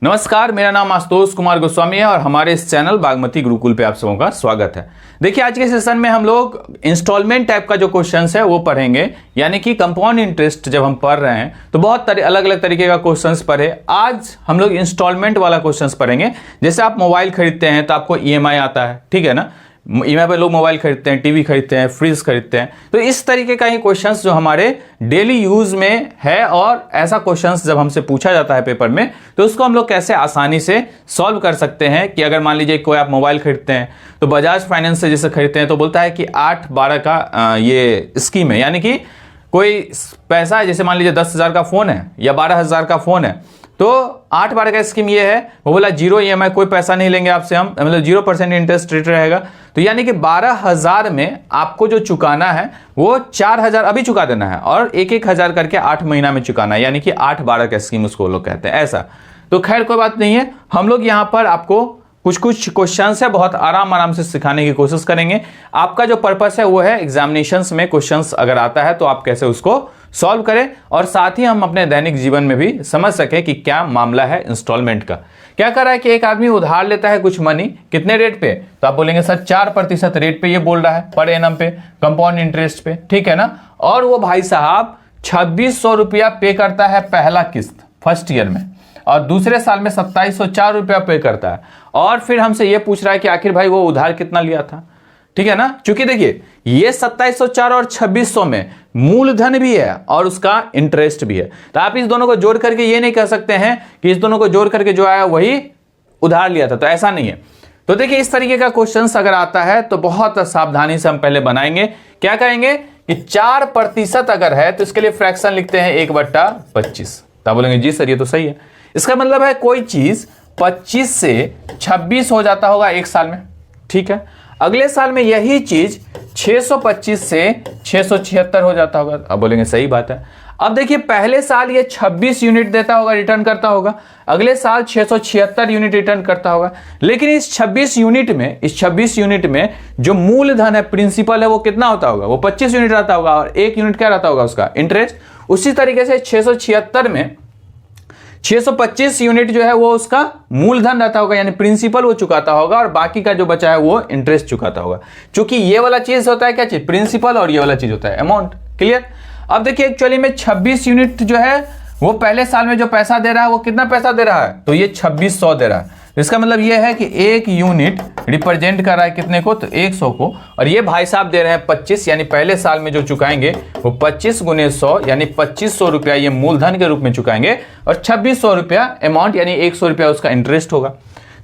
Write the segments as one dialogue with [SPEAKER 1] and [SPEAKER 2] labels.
[SPEAKER 1] नमस्कार, मेरा नाम आशुतोष कुमार गोस्वामी है और हमारे इस चैनल बागमती गुरुकुल पे आप सबों का स्वागत है। देखिए, आज के सेशन में हम लोग इंस्टॉलमेंट टाइप का जो क्वेश्चंस है वो पढ़ेंगे, यानी कि कंपाउंड इंटरेस्ट जब हम पढ़ रहे हैं तो बहुत अलग अलग तरीके का क्वेश्चंस पढ़े। आज हम लोग इंस्टॉलमेंट वाला क्वेश्चंस पढ़ेंगे। जैसे आप मोबाइल खरीदते हैं तो आपको ईएमआई आता है, ठीक है ना। ईएमआई पे लोग मोबाइल खरीदते हैं, टीवी खरीदते हैं, फ्रिज खरीदते हैं। तो इस तरीके का ही क्वेश्चंस जो हमारे डेली यूज में है, और ऐसा क्वेश्चंस जब हमसे पूछा जाता है पेपर में तो उसको हम लोग कैसे आसानी से सॉल्व कर सकते हैं। कि अगर मान लीजिए कोई आप मोबाइल खरीदते हैं तो बजाज फाइनेंस से जैसे खरीदते हैं तो बोलता है कि 8-12 का ये स्कीम है, यानी कि कोई पैसा है, जैसे मान लीजिए 10,000 का फोन है या 12,000 का फोन है तो 8-12 का स्कीम ये है, वो बोला 0 ईएमआई, कोई पैसा नहीं लेंगे आपसे हम, मतलब 0% इंटरेस्ट रेट रहेगा। तो यानी कि 12,000 में आपको जो चुकाना है वो 4,000 अभी चुका देना है और 1,000 करके 8 महीना में चुकाना है, यानी कि 8-12 का स्कीम उसको लोग कहते हैं ऐसा। तो खैर कोई बात नहीं है, हम लोग यहाँ पर आपको कुछ क्वेश्चंस है बहुत आराम से सिखाने की कोशिश करेंगे। आपका जो पर्पस है वो है एग्जामिनेशंस में क्वेश्चंस अगर आता है तो आप कैसे उसको सॉल्व करें, और साथ ही हम अपने दैनिक जीवन में भी समझ सके कि क्या मामला है इंस्टॉलमेंट का। क्या कर रहा है कि एक आदमी उधार लेता है कुछ मनी, कितने रेट पे, तो आप बोलेंगे सर 4% रेट पे ये बोल रहा है पर एनम पे, कंपाउंड इंटरेस्ट पे, ठीक है ना। और वो भाई साहब 2600 रुपया पे करता है पहला किस्त फर्स्ट ईयर में, और दूसरे साल में 2704 रुपया पे करता है। और फिर हमसे ये पूछ रहा है कि आखिर भाई वो उधार कितना लिया था, ठीक है ना। क्योंकि देखिए ये 2704 और 2600 में मूलधन भी है और उसका इंटरेस्ट भी है, तो आप इस दोनों को जोड़ करके ये नहीं कह सकते हैं कि इस दोनों को जोड़ करके जो आया वही उधार लिया था, तो ऐसा नहीं है। तो देखिए इस तरीके का क्वेश्चन अगर आता है तो बहुत सावधानी से हम पहले बनाएंगे। क्या करेंगे कि 4% अगर है तो इसके लिए फ्रैक्शन लिखते हैं 1/25। तो बोलेंगे जी सर ये तो सही है। इसका मतलब है कोई चीज 25 से 26 हो जाता होगा एक साल में, ठीक है। अगले साल में यही चीज 625 से 676 हो जाता होगा। अब बोलेंगे सही बात है। अब देखिए पहले साल ये 26 यूनिट देता होगा, रिटर्न करता होगा, अगले साल 676 यूनिट रिटर्न करता होगा। लेकिन इस 26 यूनिट में जो मूलधन है, प्रिंसिपल है, वो कितना होता होगा, वो 25 यूनिट रहता होगा, और 1 यूनिट क्या रहता होगा उसका इंटरेस्ट। उसी तरीके से 676 में 625 यूनिट जो है वो उसका मूलधन रहता होगा, यानी प्रिंसिपल वो चुकाता होगा, और बाकी का जो बचा है वो इंटरेस्ट चुकाता होगा। क्योंकि ये वाला चीज होता है क्या चीज, प्रिंसिपल, और ये वाला चीज होता है अमाउंट। क्लियर। अब देखिए एक्चुअली में 26 यूनिट जो है वो पहले साल में जो पैसा दे रहा है वो कितना पैसा दे रहा है, तो ये 2600 दे रहा है। इसका मतलब ये है कि 1 यूनिट रिप्रेजेंट कर रहा है कितने को, तो 100 को, और ये भाई साहब दे रहे हैं 25, यानी पहले साल में जो चुकाएंगे वो 25 गुने 100 यानी 2500 रुपया ये मूलधन के रूप में चुकाएंगे, और 2600 रुपया अमाउंट यानी 100 रुपया उसका इंटरेस्ट होगा।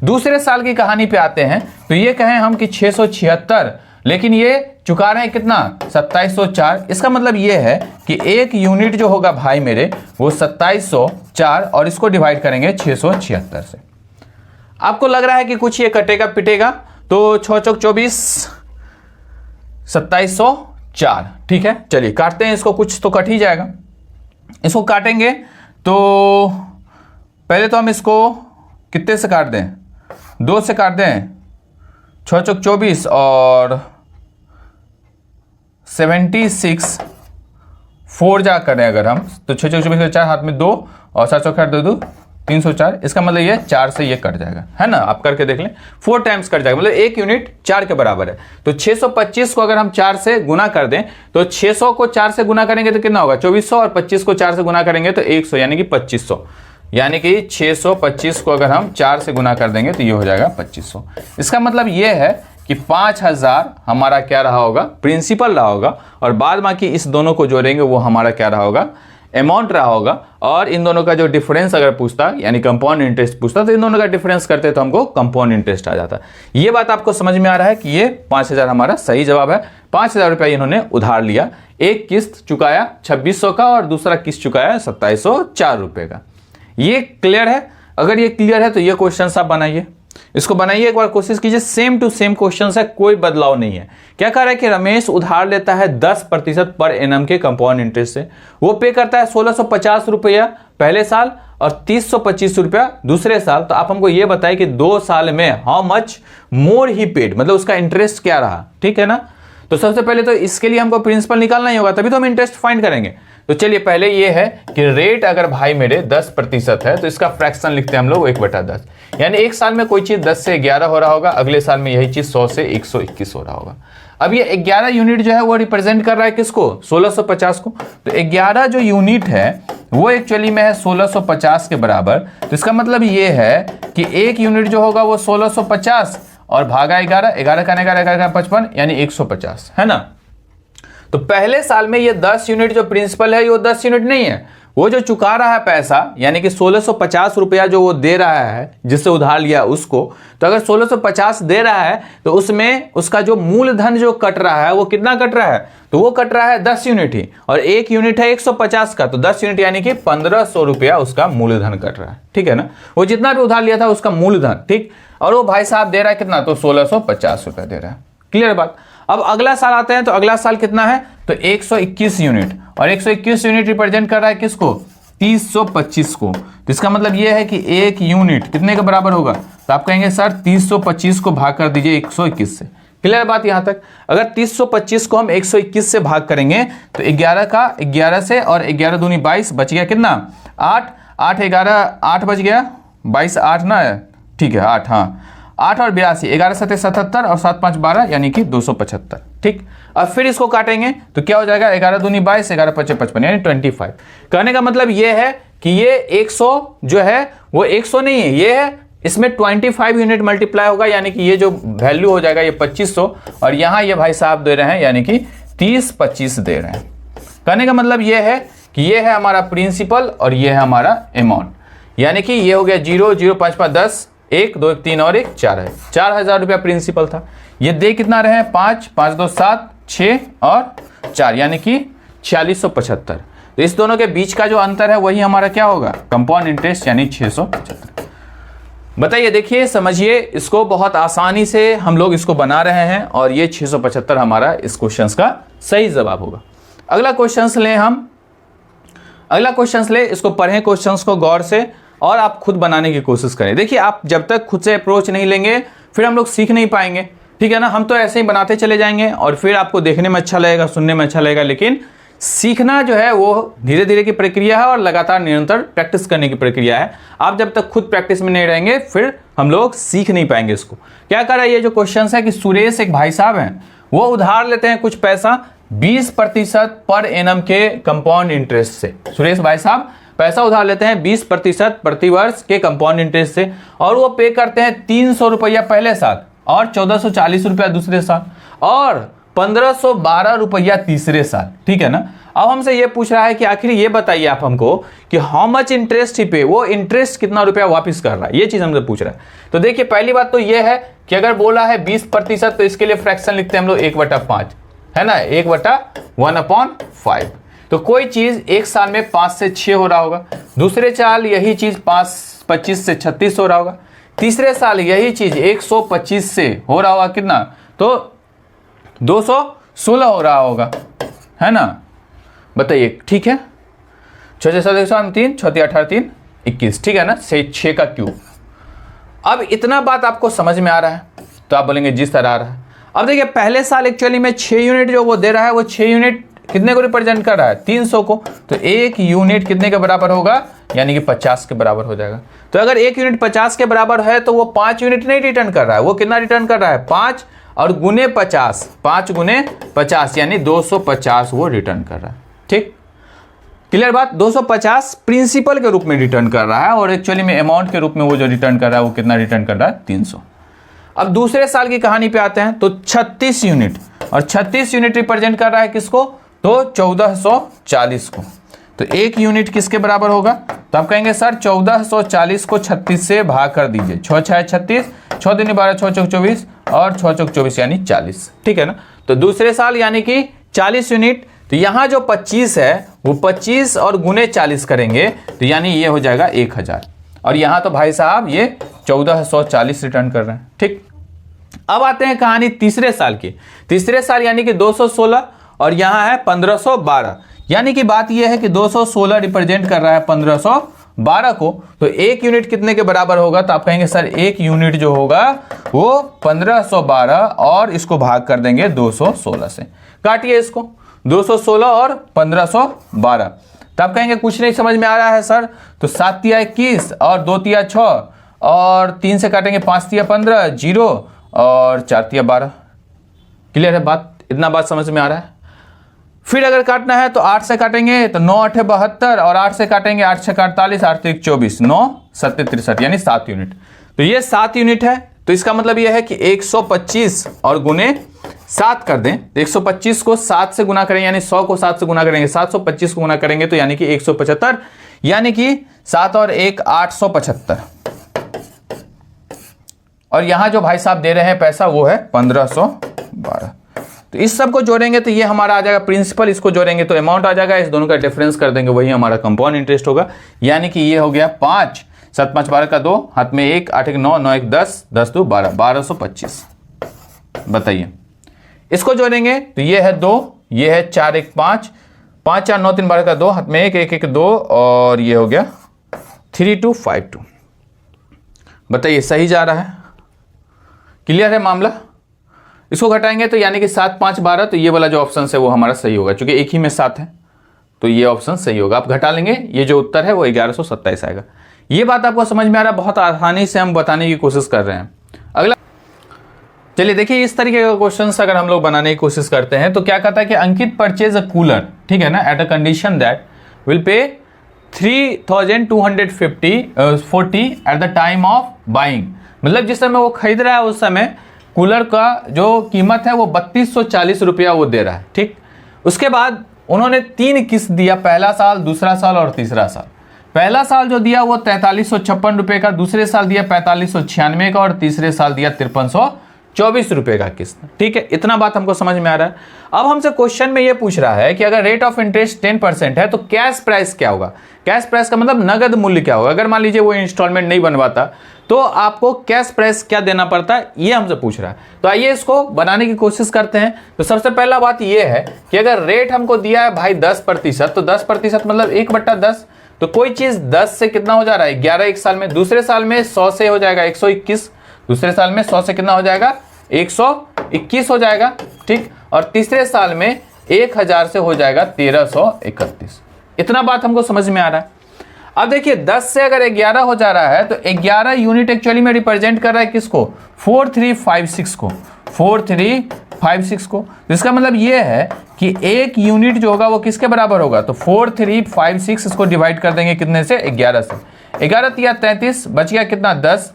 [SPEAKER 1] दूसरे साल की कहानी पे आते हैं तो ये कहें हम कि 676, लेकिन ये चुका रहे हैं कितना, 2704। इसका मतलब ये है कि 1 यूनिट जो होगा भाई मेरे वो 2704, और इसको डिवाइड करेंगे 676 से। आपको लग रहा है कि कुछ ये कटेगा पिटेगा, तो 6 चौक 24, 2704, ठीक है। चलिए काटते हैं इसको, कुछ तो कट ही जाएगा। इसको काटेंगे तो पहले तो हम इसको कितने से काट दें, 2 से काट दें, 6 चौक 24 और 76, 4 जा करें अगर हम तो 6 चौक 24 4 हाथ में 2 और 7 चौक 8 2 304। इसका मतलब ये 4 से ये कट जाएगा, है ना। आप करके देख लें, 4 टाइम्स कट जाएगा, मतलब 1 यूनिट 4 के बराबर है। तो 625 को अगर हम 4 से गुना कर दें तो 600 को 4 से गुना करेंगे तो कितना होगा 2400, और 25 को 4 से गुना करेंगे तो 100 यानी कि 2500, यानी कि 625 को अगर हम 4 से गुना कर देंगे तो ये हो जाएगा 2500। इसका मतलब ये है कि 5000 हमारा क्या रहा होगा, प्रिंसिपल रहा होगा, और बाद बाकी इस दोनों को जोड़ेंगे वो हमारा क्या रहा होगा, अमाउंट रहा होगा। और इन दोनों का जो डिफरेंस अगर पूछता, यानी कंपाउंड इंटरेस्ट पूछता, तो इन दोनों का डिफरेंस करते तो हमको कंपाउंड इंटरेस्ट आ जाता। ये बात आपको समझ में आ रहा है कि ये 5000 हमारा सही जवाब है। 5000 रुपया इन्होंने उधार लिया, एक किस्त चुकाया 2600 का और दूसरा किस्त चुकाया 2704 रुपए का। ये क्लियर है। अगर ये क्लियर है तो ये क्वेश्चन आप बनाइए, इसको बनाइए, एक बार कोशिश कीजिए। सेम टू सेम क्वेश्चन है, कोई बदलाव नहीं है। क्या कह रहा है कि रमेश उधार लेता है 10% पर एनम के कंपाउंड इंटरेस्ट से, वो पे करता है 1650 रुपया पहले साल और 325 रुपया दूसरे साल। तो आप हमको ये बताइए कि 2 साल में how much more he paid, मतलब उसका इंटरेस्ट क्या रहा, ठीक है ना। तो सबसे पहले तो इसके लिए हमको प्रिंसिपल निकालना ही होगा, तभी तो हम इंटरेस्ट फाइंड करेंगे। तो चलिए पहले ये है कि रेट अगर भाई मेरे 10% है तो इसका फ्रैक्शन लिखते हैं हम लोग 1/10, यानी एक साल में कोई चीज 10 से 11 हो रहा होगा, अगले साल में यही चीज 100 से 121 हो रहा होगा। अब ये 11 यूनिट जो है वो रिप्रेजेंट कर रहा है किसको, 1650 को। तो 11 जो यूनिट है वो एक्चुअली में है 1650 के बराबर। तो इसका मतलब ये है कि एक यूनिट जो होगा वो 1650 और भागा 11, 11 का 11 55, यानी 150, है ना। तो पहले साल में ये 10 यूनिट जो प्रिंसिपल है वो 10 यूनिट नहीं है, वो जो चुका रहा है पैसा, यानी कि 1650 रुपया जो वो दे रहा है जिससे उधार लिया उसको। तो अगर 1650 दे रहा है तो उसमें उसका जो मूलधन जो कट रहा है वो कितना कट रहा है, तो वो कट रहा है 10 यूनिट ही, और एक यूनिट है 150 का, तो 10 यूनिट यानी कि 1500 रुपया उसका मूलधन कट रहा है, ठीक है ना। वो जितना भी उधार लिया था उसका मूलधन, ठीक, और वो भाई साहब दे रहा है कितना, तो 1650 रुपया दे रहा है। क्लियर बात। अब अगला साल आते हैं, तो अगला साल कितना है, तो 121 यूनिट, और 121 यूनिट रिप्रेजेंट कर रहा है किसको, 325 को। तो इसका मतलब यह है कि एक यूनिट कितने के बराबर होगा, तो आप कहेंगे सर 325 को भाग कर दीजिए 121 से। क्लियर बात यहां तक। अगर 325 को हम 121 से भाग करेंगे तो 11 का 11 से, और 11 दूनी 22, बच गया कितना, 8, 8 11 8 बच गया, 22 8 ना, ठीक है 8, हाँ 8 और 82, 11 7 77 और 7 5 12, यानी कि 275, ठीक। अब फिर इसको काटेंगे तो क्या हो जाएगा, 11 दूनी 22, 11 5 55, यानी 25। कहने का मतलब ये है कि ये 100 जो है वो 100 नहीं है, ये है इसमें 25 यूनिट मल्टीप्लाई होगा, यानी कि ये जो वैल्यू हो जाएगा ये 2500, और यहां ये भाई साहब दे रहे हैं यानी कि 30-25 दे रहे हैं। कहने का मतलब ये है कि ये है हमारा प्रिंसिपल और ये है हमारा अमाउंट, यानी कि ये हो गया 0 0 5 5 10, 1 2 1 3 और 1 4 है, 4000 रुपया प्रिंसिपल था। ये दे कितना रहे, 5 5 2 7 6 और 4, यानी कि 4675। तो इस दोनों के बीच का जो अंतर है वही हमारा क्या होगा, कंपाउंड इंटरेस्ट, यानी 675। बताइए, देखिए समझिए, इसको बहुत आसानी से हम लोग इसको बना रहे हैं, और ये 675 हमारा इस क्वेश्चन का सही जवाब होगा। अगला क्वेश्चन लें हम, अगला क्वेश्चन ले, इसको पढ़ें क्वेश्चन को गौर से, और आप खुद बनाने की कोशिश करें। देखिए, आप जब तक खुद से अप्रोच नहीं लेंगे फिर हम लोग सीख नहीं पाएंगे, ठीक है ना। हम तो ऐसे ही बनाते चले जाएंगे और फिर आपको देखने में अच्छा लगेगा, सुनने में अच्छा लगेगा, लेकिन सीखना जो है वो धीरे धीरे की प्रक्रिया है और लगातार निरंतर प्रैक्टिस करने की प्रक्रिया है। आप जब तक खुद प्रैक्टिस में नहीं रहेंगे फिर हम लोग सीख नहीं पाएंगे इसको। क्या कर रहा है ये जो क्वेश्चन है कि सुरेश एक भाई साहब हैं, वो उधार लेते हैं कुछ पैसा 20% पर एनम के कंपाउंड इंटरेस्ट से। सुरेश भाई साहब पैसा उधार लेते हैं 20% प्रति वर्ष के कंपाउंड इंटरेस्ट से, और वो पे करते हैं 300 रुपया पहले साल, और 1440 रुपया दूसरे साल, और 1512 रुपया तीसरे साल, ठीक है ना। अब हमसे ये पूछ रहा है कि आखिर ये बताइए आप हमको कि हाउ मच इंटरेस्ट ही पे, वो इंटरेस्ट कितना रुपया वापस कर रहा है, ये चीज हमसे पूछ रहा है। तो देखिए, पहली बात तो ये है कि अगर बोला है 20%, तो इसके लिए फ्रैक्शन लिखते हैं हम लोग 1/5, है ना, 1/1/5। तो कोई चीज एक साल में 5 से 6 हो रहा होगा, दूसरे साल यही चीज 25 से 36 हो रहा होगा, तीसरे साल यही चीज 125 से हो रहा होगा, कितना, तो 216 हो रहा होगा, है ना। बताइए, ठीक है। 6 7 3 6 18 3 21, ठीक है ना, 6 का क्यूब। अब इतना बात आपको समझ में आ रहा है, तो आप बोलेंगे जिस तरह आ रहा है। अब देखिए, पहले साल एक्चुअली में 6 यूनिट जो वो दे रहा है, वो 6 यूनिट कितने को रिप्रेजेंट कर रहा है, 300 को। तो एक यूनिट कितने के बराबर होगा, यानी कि 50 के बराबर हो जाएगा। तो अगर एक यूनिट 50 के बराबर है तो वो 5 यूनिट नहीं रिटर्न कर रहा है, वो कितना रिटर्न कर रहा है, 5 और गुने 50, 5 गुने 50, यानी 250 वो रिटर्न कर रहा है, ठीक। क्लियर बात। 250 प्रिंसिपल के रूप में रिटर्न कर रहा है, और एक्चुअली में अमाउंट के रूप में वो जो रिटर्न कर रहा है वो कितना रिटर्न कर रहा है, 300। अब दूसरे साल की कहानी पे आते हैं, तो 36 यूनिट, और 36 यूनिट रिप्रेजेंट कर रहा है किसको, तो 1440 को। तो एक यूनिट किसके बराबर होगा, तो आप कहेंगे सर 1440 को 36 से भाग कर दीजिए, 6 6 36, 6 दूनी 12, 6 चौक 24, और 6 चौक 24 यानी 40, ठीक है ना। तो दूसरे साल यानी कि 40 यूनिट, तो यहां जो 25 है वो 25 और गुने 40 करेंगे, तो यानी ये हो जाएगा 1000, और यहां तो भाई साहब ये 1440 रिटर्न कर रहे हैं, ठीक। अब आते हैं कहानी तीसरे साल की। तीसरे साल यानी कि 216, और यहां है 1512, यानी कि बात यह है कि 216 रिप्रेजेंट कर रहा है 12 को, तो 1 यूनिट कितने के बराबर होगा? तो आप कहेंगे सर 1 यूनिट जो होगा वो 1512 और इसको भाग कर देंगे 216 से। काटिए इसको, 216 और 1512। तो आप कहेंगे कुछ नहीं समझ में आ रहा है सर। तो 7 तिया 21 और 2 तिया 6 और 3 से काटेंगे 5 तिया 15, 0 और 4 तिया 12। क्लियर है बात? इतना बात समझ में आ रहा है? फिर अगर काटना है तो 8 से काटेंगे तो 9 8 72 और 8 से काटेंगे 8 6 48, 8 3 24, 9 7 63 यानी 7 यूनिट। तो ये 7 यूनिट है। तो इसका मतलब ये है कि 125 और गुने 7 कर दें। 125 को 7 से गुना करेंगे यानी 100 को 7 से गुना करेंगे, 725 को गुना करेंगे तो यानी कि 175, यानी कि 7 और 1 875। और यहां जो भाई साहब दे रहे हैं पैसा वो है 1512। तो इस सब को जोड़ेंगे तो ये हमारा आ जाएगा प्रिंसिपल, इसको जोड़ेंगे तो अमाउंट आ जाएगा, इस दोनों का डिफरेंस कर देंगे वही हमारा कंपाउंड इंटरेस्ट होगा। यानी कि ये हो गया 5, 7 5 12 का 2, हाथ में 1, 8 1 9, 9 1 10, 10 2 12, 1225। बताइए इसको जोड़ेंगे तो ये है 2, ये है 4 1 5, 5 4 9 3 12 का 2, हाथ में 1 1 1 2 और ये हो गया 3252। बताइए सही जा रहा है? क्लियर है मामला? इसको घटाएंगे तो यानी कि 7 5 12, तो ये वाला जो ऑप्शन है वो हमारा सही होगा, क्योंकि एक ही में 7 है तो ये ऑप्शन सही होगा। आप घटा लेंगे, ये जो उत्तर है वो 1127 आएगा। ये बात आपको समझ में आ रहा है? बहुत आसानी से हम बताने की कोशिश कर रहे हैं। अगला चलिए देखिए, इस तरीके का क्वेश्चन अगर हम लोग बनाने की कोशिश करते हैं तो क्या कहता है कि अंकित परचेज अ कूलर, ठीक है ना, at a condition that will pay 3240 at the time of buying. मतलब जिस समय वो खरीद रहा है उस समय कूलर का जो कीमत है वो 3240 रुपया वो दे रहा है, ठीक। उसके बाद उन्होंने 3 किस्त दिया, पहला साल, दूसरा साल और तीसरा साल। पहला साल जो दिया वो 4356 रुपये का, दूसरे साल दिया 4596 का और तीसरे साल दिया 5324 रुपये का किस्त, ठीक है। इतना बात हमको समझ में आ रहा है। अब हमसे क्वेश्चन में ये पूछ रहा है कि अगर रेट ऑफ इंटरेस्ट 10% है तो कैश प्राइस क्या होगा? कैश प्राइस का मतलब नगद मूल्य क्या होगा? अगर मान लीजिए वो इंस्टॉलमेंट नहीं बनवाता तो आपको कैश प्राइस क्या देना पड़ता है, ये हमसे पूछ रहा है। तो आइए इसको बनाने की कोशिश करते हैं। तो सबसे पहला बात ये है कि अगर रेट हमको दिया है भाई 10%, तो 10% मतलब 1/10। तो कोई चीज 10 से कितना हो जा रहा है? 11 एक साल में। दूसरे साल में 100 से हो जाएगा 121, दूसरे साल में 100 से कितना हो जाएगा? 121 हो जाएगा, ठीक। और तीसरे साल में 1000 से हो जाएगा 1331। इतना बात हमको समझ में आ रहा है। अब देखिए 10 से अगर 11 हो जा रहा है तो 11 यूनिट एक्चुअली में रिप्रेजेंट कर रहा है किसको? 4356 को, 4356 को। तो इसका मतलब ये है कि 1 यूनिट जो होगा वो किसके बराबर होगा? तो 4356 इसको डिवाइड कर देंगे कितने से? 11 से। 11 तिया 33, बच गया कितना? 10।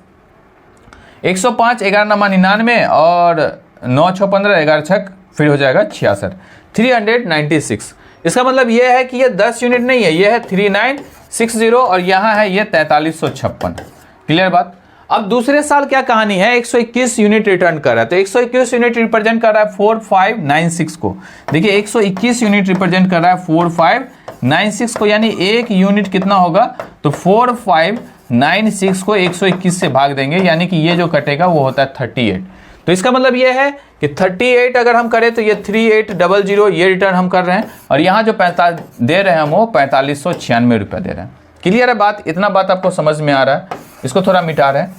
[SPEAKER 1] 105, 11 9 99 और 9 6 15, 11 6 फिर हो जाएगा 66, 396। इसका मतलब ये है कि ये 10 यूनिट नहीं है, ये है 3960 और यहाँ है ये 4356। क्लियर बात? अब दूसरे साल क्या कहानी है? 121 यूनिट रिटर्न कर रहा है। तो 121 यूनिट रिप्रेजेंट कर रहा है 4596 को। देखिए 121 यूनिट रिप्रेजेंट कर रहा है 4596 को, यानी 1 यूनिट कितना होगा? तो 4596 को 121 से भाग देंगे, यानी कि ये जो कटेगा वो होता है 38। तो इसका मतलब ये है कि 38 अगर हम करें तो ये 3800 ये रिटर्न हम कर रहे हैं, और यहाँ जो 45 दे रहे हैं हम वो 4596 रुपया दे रहे हैं। क्लियर है बात? इतना बात आपको समझ में आ रहा है? इसको थोड़ा मिटा रहे हैं।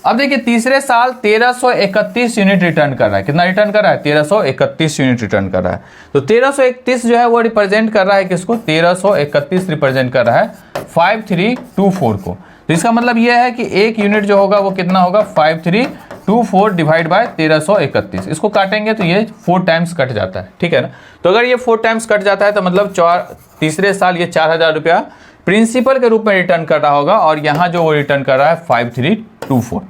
[SPEAKER 1] अब देखिए तीसरे साल 1331 यूनिट रिटर्न कर रहा है। कितना रिटर्न कर रहा है? 1331 यूनिट रिटर्न कर रहा है। तो 1331 जो है वो रिप्रेजेंट कर रहा है किसको? 1331 रिप्रेजेंट कर रहा है 5324 को। तो इसका मतलब यह है कि 1 यूनिट जो होगा वो कितना होगा? 5324 डिवाइड बाय 1331। इसको काटेंगे तो ये 4 टाइम्स कट जाता है, ठीक है ना। तो अगर ये 4 टाइम्स कट जाता है तो मतलब तीसरे साल ये 4000 रुपया प्रिंसिपल के रूप में रिटर्न कर रहा होगा, और यहाँ जो वो रिटर्न कर रहा है 5324।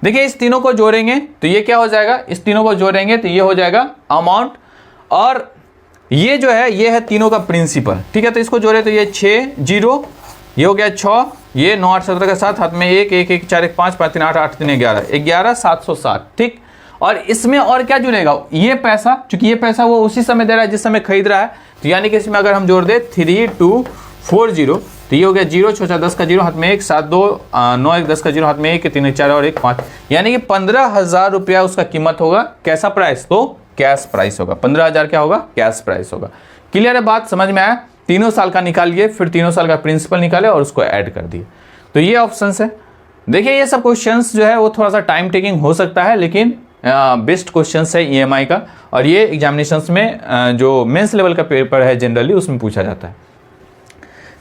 [SPEAKER 1] देखिए इस तीनों को जोड़ेंगे तो ये क्या हो जाएगा? इस तीनों को जोड़ेंगे तो ये हो जाएगा अमाउंट, और ये जो है ये है तीनों का प्रिंसिपल, ठीक है। तो इसको जोड़े तो ये 6 0, ये हो गया 6, ये 9 8 17 का 7, हाथ में 1 1 1 4 1 5 5 3 8 8 3 11 11 760, ठीक। और इसमें और क्या जुड़ेगा? ये पैसा, क्योंकि ये पैसा वो उसी समय दे रहा है जिस समय खरीद रहा है, तो यानी कि इसमें अगर हम जोड़ दे 3240 तो ये हो गया 0 6 10 का 0, हाथ में 1 7 2 9 1 10 का 0, हाथ में 1 3 4 और 1 5, यानी कि 15,000 रुपया उसका कीमत होगा। कैसा प्राइस? तो कैश प्राइस होगा। 15,000 क्या होगा? कैश प्राइस होगा। क्लियर है बात? समझ में आया? तीनों साल का निकालिए, फिर तीनों साल का प्रिंसिपल निकाले और उसको ऐड कर दिए। तो ये ऑप्शंस है। देखिए ये सब क्वेश्चंस जो है वो थोड़ा सा टाइम टेकिंग हो सकता है, लेकिन बेस्ट क्वेश्चंस है ईएमआई का, और ये एग्जामिनेशंस में जो मेंस लेवल का पेपर है जनरली उसमें पूछा जाता है।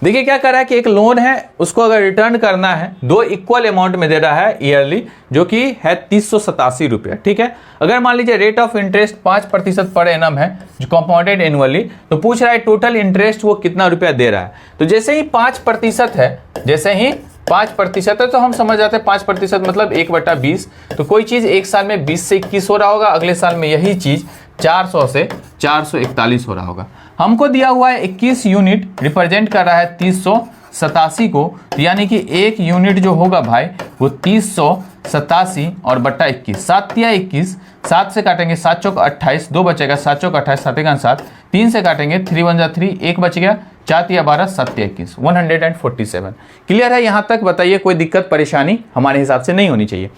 [SPEAKER 1] देखिए क्या कर रहा है कि एक लोन है, उसको अगर रिटर्न करना है, दो इक्वल अमाउंट में दे रहा है ईयरली, जो कि है 387 रुपया। ठीक है, अगर मान लीजिए rate of interest 5% per annum है, जो कंपाउंडेड एनुअली, तो पूछ रहा है टोटल इंटरेस्ट वो कितना रुपया दे रहा है। तो जैसे ही 5% है, जैसे ही 5% है तो हम समझ जाते हैं 5% मतलब 1/20। तो कोई चीज एक साल में 20 से 21 हो रहा होगा, अगले साल में यही चीज 400 से 441 हो रहा होगा। हमको दिया हुआ है 21 यूनिट, रिप्रेजेंट कर रहा है 387 को, तो यानी कि एक यूनिट जो होगा भाई वो 387 और बट्टा 21, 7 या 21, 7 से काटेंगे 7 चौक 28, 2 बचेगा, 7 चौक 28, 7 1 7, 3 से काटेंगे 3 1 3, 1 बच गया, 4 या 12, 7 या 21, 147। क्लियर है यहाँ तक? बताइए कोई दिक्कत परेशानी हमारे हिसाब से नहीं होनी चाहिए।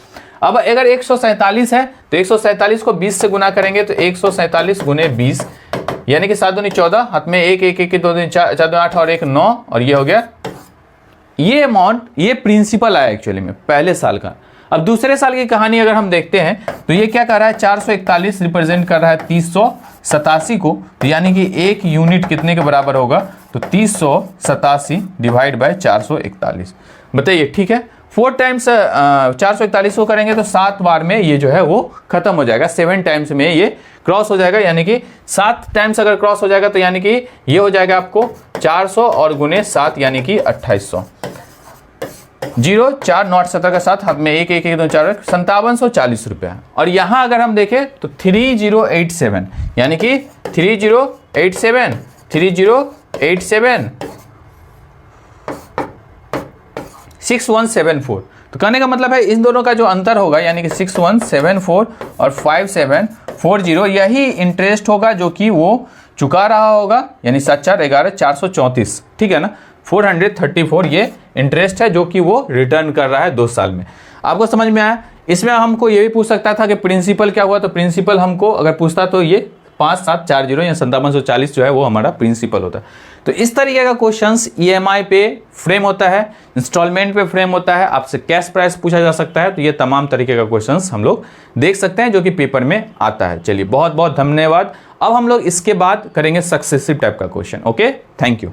[SPEAKER 1] अब अगर 147 है तो 147 को 20 से गुना करेंगे, तो 147 गुने 20 यानी कि 7 दूनी 14, हाथ में 1 1 1 2 4 4 8 और 1 9, और ये हो गया ये अमाउंट। ये प्रिंसिपल आया एक्चुअली में पहले साल का। अब दूसरे साल की कहानी अगर हम देखते हैं तो ये क्या कर रहा है, 441 रिप्रेजेंट कर रहा है 387 को, तो यानी कि एक यूनिट कितने के बराबर होगा, तो 387 डिवाइड बाय 441। बताइए ठीक है, 4 टाइम्स 441 को करेंगे तो 7 बार में ये जो है वो खत्म हो जाएगा, 7 टाइम्स में ये क्रॉस हो जाएगा, यानी कि 7 टाइम्स अगर क्रॉस हो जाएगा तो यानी कि ये हो जाएगा आपको 400 और गुने 7 यानी कि 2800। 0 4 नॉट 7 का 7, हाथ में 1 1 1 2 4, 5740 रुपया। और यहाँ अगर हम देखें तो 3087 यानी कि 3087 6174। तो कहने का मतलब है इन दोनों का जो अंतर होगा यानी कि 6174 और 5740, यही इंटरेस्ट होगा जो कि वो चुका रहा होगा, यानी 7 4 11 434। ठीक है ना, 434 ये इंटरेस्ट है जो कि वो रिटर्न कर रहा है 2 साल में। आपको समझ में आया? इसमें हमको ये भी पूछ सकता था कि प्रिंसिपल क्या हुआ, तो प्रिंसिपल हमको अगर पूछता तो ये 5740 या 5740 जो है वो हमारा प्रिंसिपल होता है। तो इस तरीके का क्वेश्चंस ईएमआई पे फ्रेम होता है, इंस्टॉलमेंट पे फ्रेम होता है, आपसे कैश प्राइस पूछा जा सकता है। तो ये तमाम तरीके का क्वेश्चंस हम लोग देख सकते हैं जो कि पेपर में आता है। चलिए बहुत बहुत धन्यवाद। अब हम लोग इसके बाद करेंगे सक्सेसिव टाइप का क्वेश्चन। Okay, thank you.